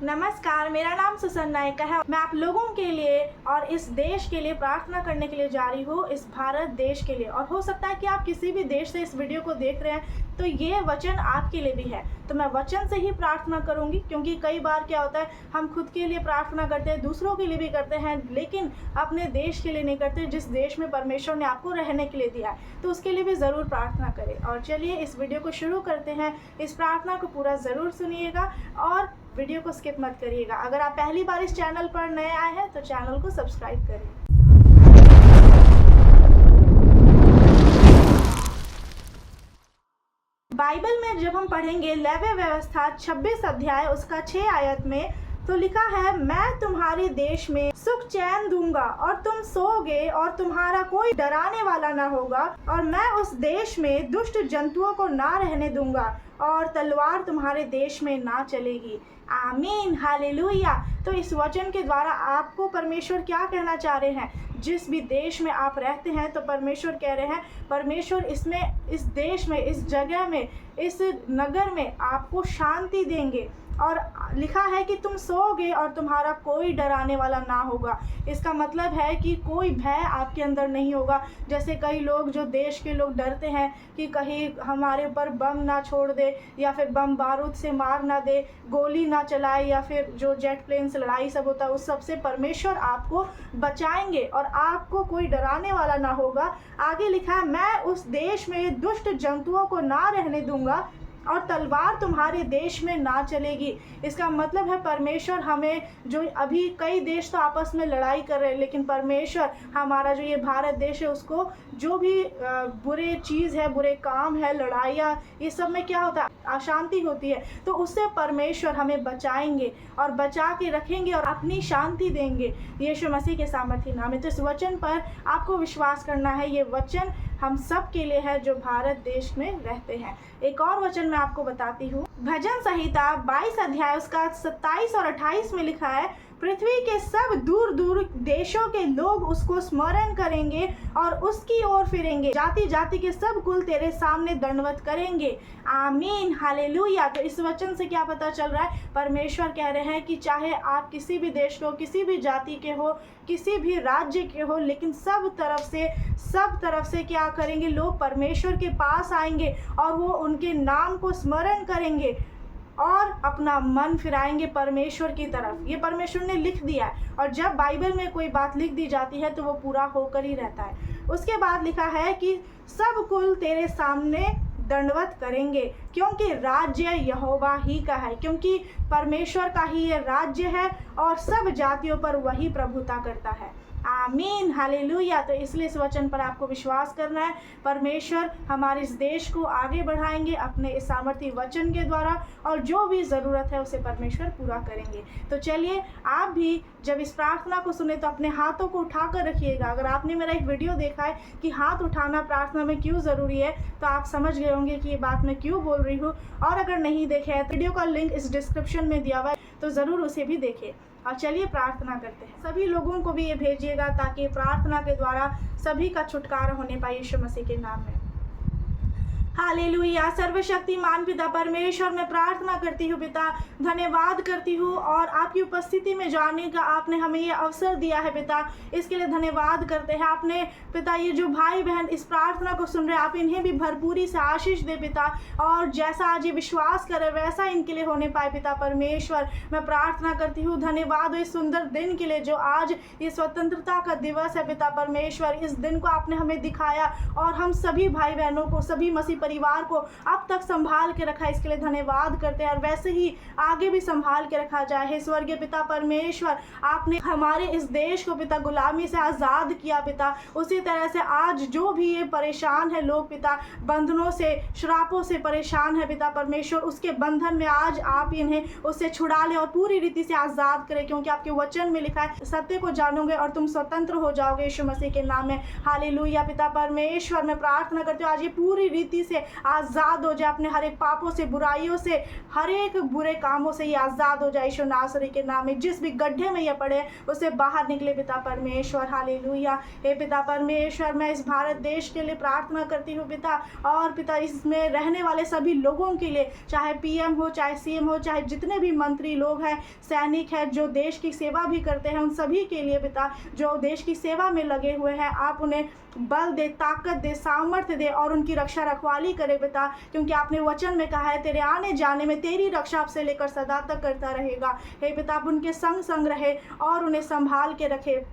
नमस्कार, मेरा नाम सुसन नायक है। मैं आप लोगों के लिए और इस देश के लिए प्रार्थना करने के लिए जा रही हूँ, इस भारत देश के लिए। और हो सकता है कि आप किसी भी देश से इस वीडियो को देख रहे हैं तो ये वचन आपके लिए भी है। तो मैं वचन से ही प्रार्थना करूँगी, क्योंकि कई बार क्या होता है, हम खुद के लिए प्रार्थना करते हैं, दूसरों के लिए भी करते हैं, लेकिन अपने देश के लिए नहीं करते, जिस देश में परमेश्वर ने आपको रहने के लिए दिया है। तो उसके लिए भी ज़रूर प्रार्थना करें। और चलिए इस वीडियो को शुरू करते हैं। इस प्रार्थना को पूरा ज़रूर सुनिएगा और वीडियो को स्किप मत करिएगा। अगर आप पहली बार इस चैनल पर नए आए हैं तो चैनल को सब्सक्राइब करें। बाइबल में जब हम पढ़ेंगे लेवी व्यवस्था 26 अध्याय उसका 6 आयत में, तो लिखा है, मैं तुम्हारे देश में सुख चैन दूंगा और तुम सोओगे और तुम्हारा कोई डराने वाला ना होगा, और मैं उस देश में दुष्ट जंतुओं को ना रहने दूंगा और तलवार तुम्हारे देश में ना चलेगी। आमीन, हालेलुया। तो इस वचन के द्वारा आपको परमेश्वर क्या कहना चाह रहे हैं? जिस भी देश में आप रहते हैं, तो परमेश्वर कह रहे हैं, परमेश्वर इसमें, इस देश में, इस जगह में, इस नगर में आपको शांति देंगे। और लिखा है कि तुम सोओगे और तुम्हारा कोई डराने वाला ना होगा। इसका मतलब है कि कोई भय आपके अंदर नहीं होगा। जैसे कई लोग, जो देश के लोग डरते हैं कि कहीं हमारे ऊपर बम ना छोड़ दे, या फिर बम बारूद से मार ना दे, गोली ना चलाए, या फिर जो जेट प्लेन से लड़ाई सब होता है, उस सब से परमेश्वर आपको बचाएंगे और आपको कोई डराने वाला ना होगा। आगे लिखा है, मैं उस देश में दुष्ट जंतुओं को ना रहने दूंगा और तलवार तुम्हारे देश में ना चलेगी। इसका मतलब है परमेश्वर हमें, जो अभी कई देश तो आपस में लड़ाई कर रहे हैं, लेकिन परमेश्वर हमारा जो ये भारत देश है, उसको जो भी बुरे चीज़ है, बुरे काम है, लड़ाइयाँ, ये सब में क्या होता है, अशांति होती है, तो उससे परमेश्वर हमें बचाएंगे और बचा के रखेंगे और अपनी शांति देंगे यीशु मसीह के सामर्थी नाम में। तो इस वचन पर आपको विश्वास करना है। ये वचन हम सब के लिए है जो भारत देश में रहते हैं। एक और वचन मैं आपको बताती हूँ। भजन संहिता 22 अध्याय उसका 27 और 28 में लिखा है, पृथ्वी के सब दूर दूर देशों के लोग उसको स्मरण करेंगे और उसकी ओर फिरेंगे। जाति जाति के सब कुल तेरे सामने दंडवत करेंगे। आमीन, हालेलुया। तो इस वचन से क्या पता चल रहा है? परमेश्वर कह रहे हैं कि चाहे आप किसी भी देश के हो, किसी भी जाति के हो, किसी भी राज्य के हो, लेकिन सब तरफ से क्या करेंगे? लोग परमेश्वर के पास आएंगे और वो उनके नाम को स्मरण करेंगे और अपना मन फिराएंगे परमेश्वर की तरफ। ये परमेश्वर ने लिख दिया है, और जब बाइबल में कोई बात लिख दी जाती है तो वो पूरा होकर ही रहता है। उसके बाद लिखा है कि सब कुल तेरे सामने दंडवत करेंगे, क्योंकि राज्य यहोवा ही का है, क्योंकि परमेश्वर का ही ये राज्य है और सब जातियों पर वही प्रभुता करता है। आमीन, हालेलुया। तो इसलिए इस वचन पर आपको विश्वास करना है। परमेश्वर हमारे इस देश को आगे बढ़ाएंगे अपने इस सामर्थी वचन के द्वारा, और जो भी ज़रूरत है उसे परमेश्वर पूरा करेंगे। तो चलिए, आप भी जब इस प्रार्थना को सुने तो अपने हाथों को उठाकर रखिएगा। अगर आपने मेरा एक वीडियो देखा है कि हाथ उठाना प्रार्थना में क्यों ज़रूरी है, तो आप समझ गए होंगे कि ये बात मैं क्यों बोल रही हूँ। और अगर नहीं देखे है, वीडियो का लिंक इस डिस्क्रिप्शन में दिया हुआ है, तो ज़रूर उसे भी देखें। और चलिए प्रार्थना करते हैं। सभी लोगों को भी ये भेजिएगा ताकि प्रार्थना के द्वारा सभी का छुटकारा होने पाए यीशु मसीह के नाम में। हालेलुया। सर्वशक्तिमान पिता परमेश्वर, मैं प्रार्थना करती हूँ पिता, धन्यवाद करती हूँ, और आपकी उपस्थिति में जाने का आपने हमें ये अवसर दिया है पिता, इसके लिए धन्यवाद करते हैं। आपने पिता ये जो भाई बहन इस प्रार्थना को सुन रहे हैं, आप इन्हें भी भरपूरी से आशीष दे पिता, और जैसा आज ये विश्वास करे वैसा इनके लिए होने पाए पिता परमेश्वर। मैं प्रार्थना करती हूँ, धन्यवाद हो इस सुंदर दिन के लिए जो आज ये स्वतंत्रता का दिवस है पिता परमेश्वर। इस दिन को आपने हमें दिखाया और हम सभी भाई बहनों को, सभी मसीह परिवार को अब तक संभाल के रखा, इसके लिए धन्यवाद करते हैं, और वैसे ही आगे भी संभाल के रखा जाए। हे स्वर्गीय पिता परमेश्वर, आपने हमारे इस देश को पिता गुलामी से आज़ाद किया पिता, उसी तरह से आज जो भी ये परेशान है लोग पिता, बंधनों से, श्रापों से परेशान है पिता परमेश्वर, उसके बंधन में आज आप इन्हें उससे छुड़ा ले और पूरी रीति से आज़ाद करें, क्योंकि आपके वचन में लिखा है, सत्य को जानोगे और तुम स्वतंत्र हो जाओगे यीशु मसीह के नाम में। हालेलुया। पिता परमेश्वर, मैं प्रार्थना करती हूँ आज ये पूरी रीति से से आज़ाद हो जाए, अपने हर एक पापों से, बुराइयों से, हर एक बुरे कामों से ये आज़ाद हो जाए यीशु नासरी के नाम में। जिस भी गड्ढे में ये पड़े उसे बाहर निकले पिता परमेश्वर। हालेलुया। हे पिता परमेश्वर, मैं इस भारत देश के लिए प्रार्थना करती हूँ पिता, और पिता इसमें रहने वाले सभी लोगों के लिए, चाहे पीएम हो, चाहे सीएम हो, चाहे जितने भी मंत्री लोग हैं, सैनिक हैं, जो देश की सेवा भी करते हैं, उन सभी के लिए पिता जो देश की सेवा में लगे हुए हैं, आप उन्हें बल दे, ताकत दे, सामर्थ्य दे और उनकी रक्षा रखवाली करे पिता, क्योंकि आपने वचन में कहा है तेरे आने जाने में तेरी रक्षा आपसे लेकर सदा तक करता रहेगा। हे पिता, आप उनके संग संग रहे और उन्हें संभाल के रखे।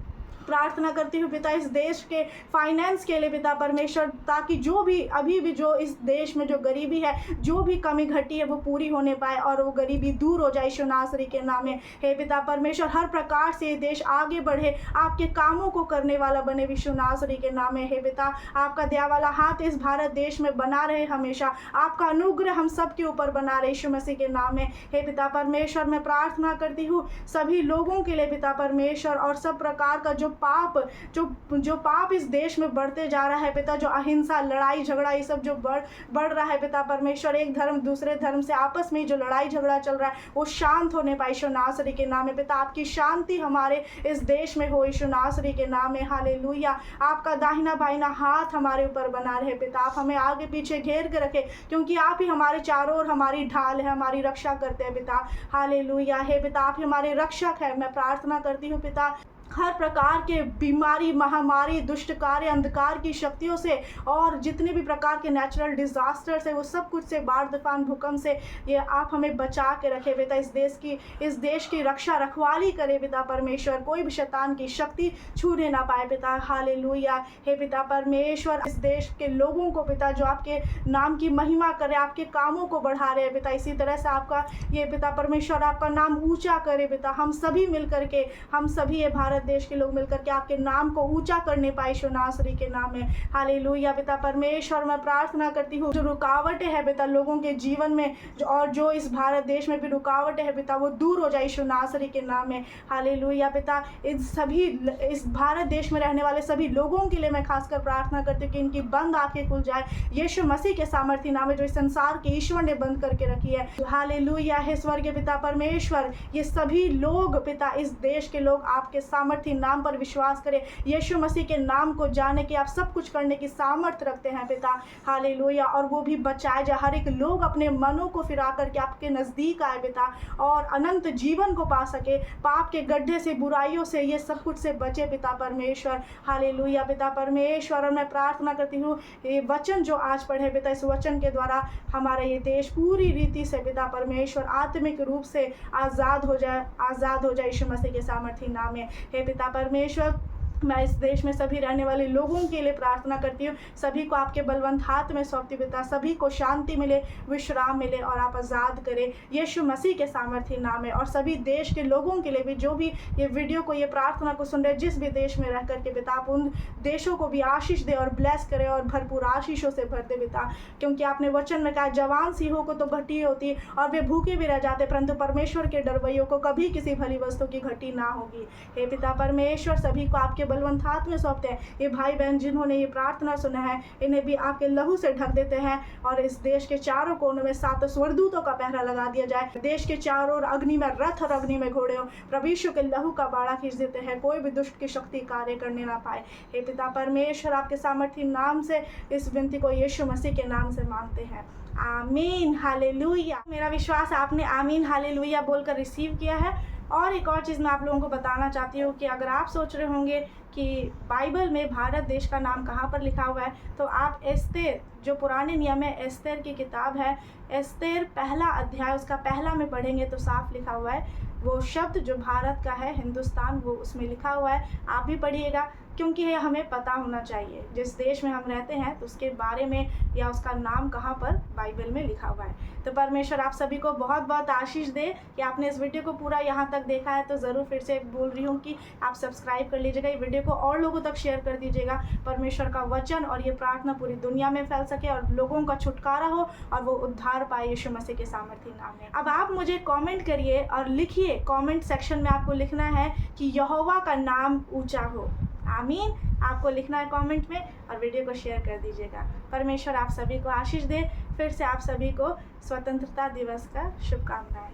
प्रार्थना करती हूँ पिता इस देश के फाइनेंस के लिए पिता परमेश्वर, ताकि जो भी अभी भी जो इस देश में जो गरीबी है, जो भी कमी घटी है, वो पूरी होने पाए और वो गरीबी दूर हो जाए यीशु नासरी के नाम में। हे पिता परमेश्वर, हर प्रकार से ये देश आगे बढ़े, आपके कामों को करने वाला बने यीशु नासरी के नाम में। हे पिता, आपका दया वाला हाथ इस भारत देश में बना रहे हमेशा, आपका अनुग्रह हम सब के ऊपर बना रहे यीशु मसीह के नाम में। हे पिता परमेश्वर, मैं प्रार्थना करती हूँ सभी लोगों के लिए पिता परमेश्वर, और सब प्रकार का जो पाप इस देश में बढ़ते जा रहा है पिता, जो अहिंसा, लड़ाई झगड़ा, ये सब जो बढ़ रहा है पिता परमेश्वर, एक धर्म दूसरे धर्म से आपस में जो लड़ाई झगड़ा चल रहा है, वो शांत होने पाए यीशु नासरी के नाम में पिता। आपकी शांति हमारे इस देश में हो यीशु नासरी के नाम में। हालेलुया। आपका दाहिना बाइना हाथ हमारे ऊपर बना रहे पिता, आप हमें आगे पीछे घेर के रखे, क्योंकि आप ही हमारे चारों ओर हमारी ढाल है, हमारी रक्षा करते हैं पिता। हालेलुया। हे पिता, आप ही हमारे रक्षक है। मैं प्रार्थना करती हूँ पिता, हर प्रकार के बीमारी, महामारी, दुष्ट कार्य, अंधकार की शक्तियों से और जितने भी प्रकार के नेचुरल डिजास्टर्स है, वो सब कुछ से, बाढ़, तूफान, भूकंप से, ये आप हमें बचा के रखे पिता। इस देश की रक्षा रखवाली करे पिता परमेश्वर, कोई भी शैतान की शक्ति छूने ना पाए पिता। हालेलुया। हे पिता परमेश्वर, इस देश के लोगों को पिता जो आपके नाम की महिमा करे, आपके कामों को बढ़ा रहे पिता, इसी तरह से आपका ये पिता परमेश्वर आपका नाम ऊंचा करे पिता। हम सभी मिल करके, हम सभी ये भारत देश के लोग मिलकर के आपके नाम को ऊंचा करने पाए यीशु नासरी के नाम में। हालेलुया। पिता परमेश्वर, मैं प्रार्थना करती हूँ जो रुकावटें हैं पिता लोगों के जीवन में, और जो इस भारत देश में भी रुकावटें हैं पिता, वो दूर हो जाए यीशु नासरी के नाम में। हालेलुया। पिता, इस भारत देश में रहने वाले सभी लोगों के लिए मैं खासकर प्रार्थना करती हूँ कि इनकी बंद आंखें खुल जाए यीशु मसीह के सामर्थ्य नाम में, जो इस संसार के ईश्वर ने बंद करके रखी है। हालेलुया। हे स्वर्गीय पिता परमेश्वर, ये सभी लोग पिता, इस देश के लोग आपके सामर्थ्य नाम पर विश्वास करें, यीशु मसीह के नाम को जाने कि आप सब कुछ करने की सामर्थ्य रखते हैं पिता। हालेलुया। और वो भी बचाए जाए, हर एक लोग अपने मनों को फिरा करके आपके नज़दीक आए पिता, और अनंत जीवन को पा सके, पाप के गड्ढे से, बुराइयों से, ये सब कुछ से बचे पिता परमेश्वर। हालेलुया। पिता परमेश्वर, और मैं प्रार्थना करती हूँ ये वचन जो आज पढ़े पिता, इस वचन के द्वारा हमारा ये देश पूरी रीति से पिता परमेश्वर आत्मिक रूप से आज़ाद हो जाए यीशु मसीह के सामर्थ्य नाम में। हे पिता परमेश्वर, मैं इस देश में सभी रहने वाले लोगों के लिए प्रार्थना करती हूँ, सभी को आपके बलवंत हाथ में सौंपती पिता, सभी को शांति मिले, विश्राम मिले और आप आज़ाद करें यीशु मसीह के सामर्थ्य नाम में। और सभी देश के लोगों के लिए भी, जो भी ये वीडियो को, ये प्रार्थना को सुन रहे, जिस भी देश में रह करके पिता, आप उन देशों को भी आशीष दे और ब्लेस करे और भरपूर आशीषों से भर दे पिता, क्योंकि आपने वचन में कहा जवान सिंहों को तो घटी होती और वे भूखे भी रह जाते, परंतु परमेश्वर के डरवैयों को कभी किसी भली वस्तु की घटी ना होगी। हे पिता परमेश्वर, सभी को आपके बलवंत हाथ में सौंपते हैं। ये भाई बहन जिन्होंने ये प्रार्थना सुना है, इन्हें भी आपके लहू से ढक देते हैं, और इस देश के चारों कोनों में 7 स्वर्गदूतों का पहरा लगा दिया जाए। देश के चारों ओर अग्नि में रथ और अग्नि में घोड़े हो, प्रभु यीशु के लहू का बाड़ा खींच देते हैं, कोई भी दुष्ट की शक्ति कार्य करने ना पाए। हे पिता परमेश्वर, आपके सामर्थ्य नाम से इस विनती को यीशु मसीह के नाम से मांगते हैं, आमीन। हालेलुया। मेरा विश्वास आपने आमीन हालेलुया बोलकर रिसीव किया है। और एक और चीज़ मैं आप लोगों को बताना चाहती हूँ कि अगर आप सोच रहे होंगे कि बाइबल में भारत देश का नाम कहाँ पर लिखा हुआ है, तो आप एस्तेर, जो पुराने नियम में एस्तेर की किताब है, एस्तेर पहला अध्याय उसका पहला में पढ़ेंगे तो साफ लिखा हुआ है, वो शब्द जो भारत का है, हिंदुस्तान, वो उसमें लिखा हुआ है। आप भी पढ़िएगा, क्योंकि ये हमें पता होना चाहिए जिस देश में हम रहते हैं तो उसके बारे में, या उसका नाम कहाँ पर बाइबल में लिखा हुआ है। तो परमेश्वर आप सभी को बहुत बहुत आशीष दे कि आपने इस वीडियो को पूरा यहाँ तक देखा है। तो ज़रूर फिर से बोल रही हूँ कि आप सब्सक्राइब कर लीजिएगा, ये वीडियो को और लोगों तक शेयर कर दीजिएगा। परमेश्वर का वचन और ये प्रार्थना पूरी दुनिया में फैल सके और लोगों का छुटकारा हो और वो उद्धार पाए यीशु मसीह के सामर्थ्य नाम में। अब आप मुझे कॉमेंट करिए और लिखिए, कॉमेंट सेक्शन में आपको लिखना है कि यहोवा का नाम ऊँचा हो। आमीन आपको लिखना है कमेंट में और वीडियो को शेयर कर दीजिएगा। परमेश्वर आप सभी को आशीष दे। फिर से आप सभी को स्वतंत्रता दिवस का शुभकामनाएं।